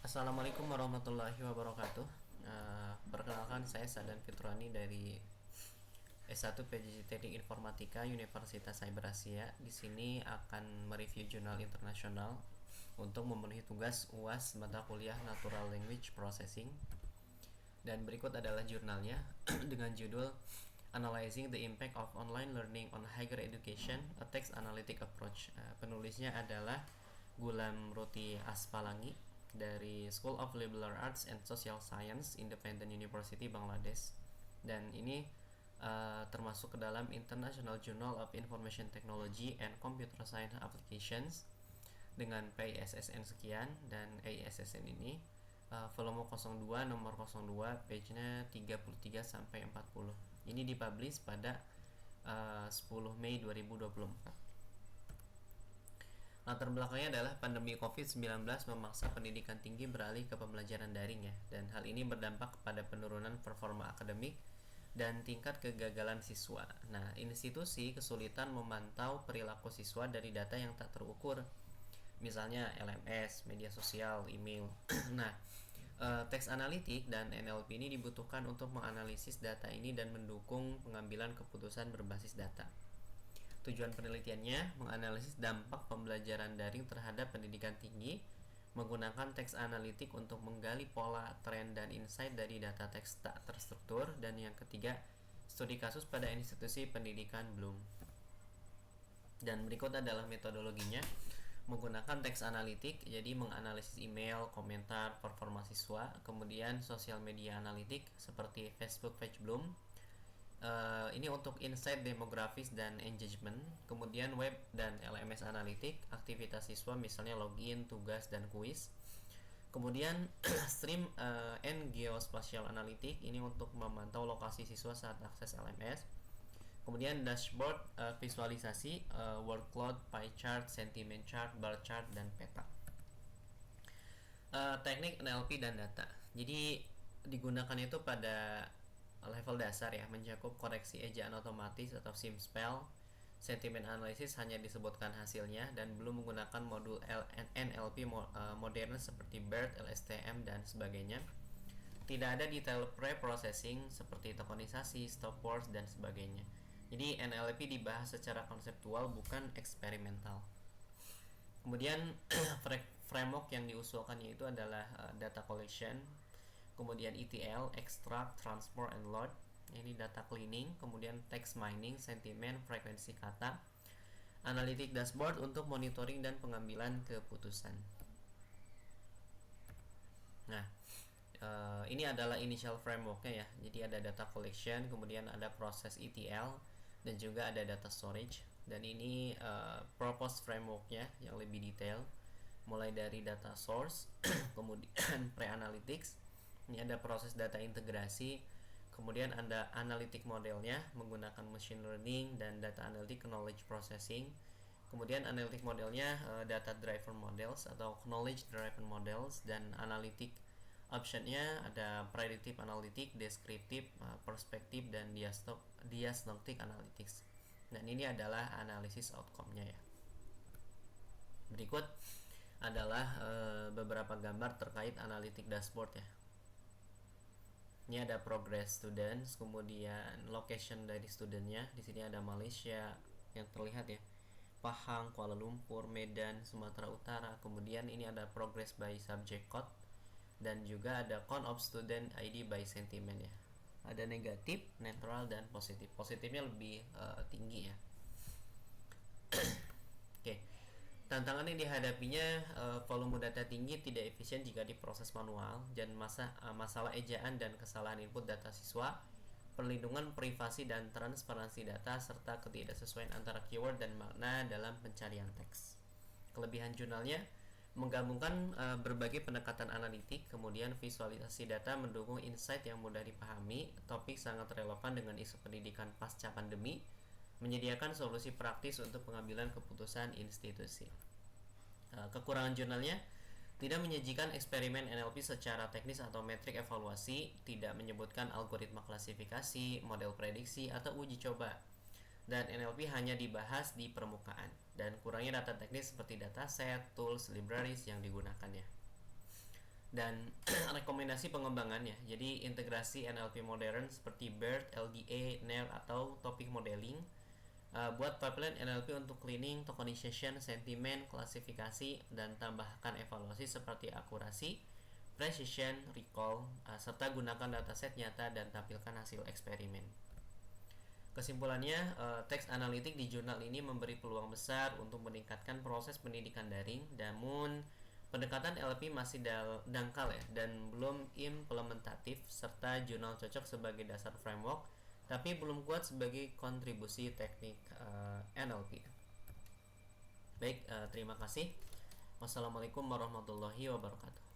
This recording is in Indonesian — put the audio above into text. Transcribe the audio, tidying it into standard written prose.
Assalamualaikum warahmatullahi wabarakatuh. Perkenalkan, saya Sadan Fitrani dari S1 PJJ Teknik Informatika Universitas Cyber Asia. Di sini akan mereview jurnal internasional untuk memenuhi tugas UAS mata kuliah Natural Language Processing. Dan berikut adalah jurnalnya dengan judul Analyzing the Impact of Online Learning on Higher Education, a Text Analytic Approach. Penulisnya adalah Gulam Ruti Aspalangi dari School of Liberal Arts and Social Science, Independent University, Bangladesh. Dan ini termasuk ke dalam International Journal of Information Technology and Computer Science Applications dengan PISSN sekian, dan AISSN ini volume 02 nomor 02 page-nya 33 sampai 40. Ini dipublish pada 10 Mei 2024. Latar belakangnya adalah pandemi COVID-19 memaksa pendidikan tinggi beralih ke pembelajaran daring ya, dan hal ini berdampak kepada penurunan performa akademik dan tingkat kegagalan siswa. Nah, institusi kesulitan memantau perilaku siswa dari data yang tak terukur, misalnya LMS, media sosial, email. Nah, teks analitik dan NLP ini dibutuhkan untuk menganalisis data ini dan mendukung pengambilan keputusan berbasis data. Tujuan penelitiannya menganalisis dampak pembelajaran daring terhadap pendidikan tinggi menggunakan teks analitik untuk menggali pola, tren, dan insight dari data teks tak terstruktur. Dan yang ketiga, studi kasus pada institusi pendidikan Bloom. Dan berikut adalah metodologinya menggunakan teks analitik, jadi menganalisis email, komentar, performa siswa, kemudian sosial media analitik seperti Facebook Page Bloom. Ini untuk insight demografis dan engagement, kemudian web dan LMS analitik, aktivitas siswa misalnya login, tugas, dan kuis. Kemudian stream and geospatial analitik, ini untuk memantau lokasi siswa saat akses LMS. Kemudian dashboard visualisasi, workload, pie chart, sentiment chart, bar chart, dan peta. Teknik NLP dan data, jadi digunakan itu pada level dasar ya, mencakup koreksi ejaan otomatis atau SIM-spell. Sentiment analysis hanya disebutkan hasilnya dan belum menggunakan modul NLP modern seperti BERT, LSTM, dan sebagainya. Tidak ada detail pre-processing seperti tokenisasi, stop words, dan sebagainya. Jadi NLP dibahas secara konseptual, bukan eksperimental. Kemudian framework yang diusulkannya itu adalah data collection, kemudian ETL, extract, transport, and load. Ini data cleaning, kemudian text mining, sentiment, frekuensi kata, analytic dashboard untuk monitoring dan pengambilan keputusan. Nah, ini adalah initial frameworknya ya. Jadi ada data collection, kemudian ada proses ETL, dan juga ada data storage. Dan ini proposed frameworknya yang lebih detail, mulai dari data source, kemudian pre-analytics. Ini ada proses data integrasi, kemudian ada analytic modelnya menggunakan machine learning dan data analytic knowledge processing. Kemudian analytic modelnya data driven models atau knowledge driven models, dan analytic optionnya ada predictive analytic, descriptive, perspective, dan diagnostic analytics. Dan ini adalah analisis outcome-nya ya. Berikut adalah beberapa gambar terkait analytic dashboard ya. Ini ada progress students, kemudian location dari studentnya. Di sini ada Malaysia yang terlihat ya, Pahang, Kuala Lumpur, Medan, Sumatera Utara. Kemudian ini ada progress by subject code, dan juga ada count of student ID by sentiment ya. Ada negatif, netral, dan positif. Positifnya lebih tinggi ya. Oke. Tantangan yang dihadapinya, volume data tinggi tidak efisien jika diproses manual, dan masalah ejaan dan kesalahan input data siswa, perlindungan privasi dan transparansi data, serta ketidaksesuaian antara keyword dan makna dalam pencarian teks. Kelebihan jurnalnya menggabungkan berbagai pendekatan analitik, kemudian visualisasi data mendukung insight yang mudah dipahami, topik sangat relevan dengan isu pendidikan pasca pandemi, menyediakan solusi praktis untuk pengambilan keputusan institusi. Kekurangan jurnalnya tidak menyajikan eksperimen NLP secara teknis atau metrik evaluasi, tidak menyebutkan algoritma klasifikasi, model prediksi, atau uji coba, dan NLP hanya dibahas di permukaan, dan kurangnya data teknis seperti dataset, tools, libraries yang digunakannya. Dan rekomendasi pengembangannya, jadi integrasi NLP modern seperti BERT, LDA, NER atau topic modeling. Buat pipeline NLP untuk cleaning, tokenization, sentiment, klasifikasi, dan tambahkan evaluasi seperti akurasi, precision, recall, serta gunakan dataset nyata dan tampilkan hasil eksperimen. Kesimpulannya, teks analitik di jurnal ini memberi peluang besar untuk meningkatkan proses pendidikan daring, namun pendekatan LP masih dangkal ya dan belum implementatif, serta jurnal cocok sebagai dasar framework tapi belum kuat sebagai kontribusi teknik NLP. Baik, terima kasih. Wassalamualaikum warahmatullahi wabarakatuh.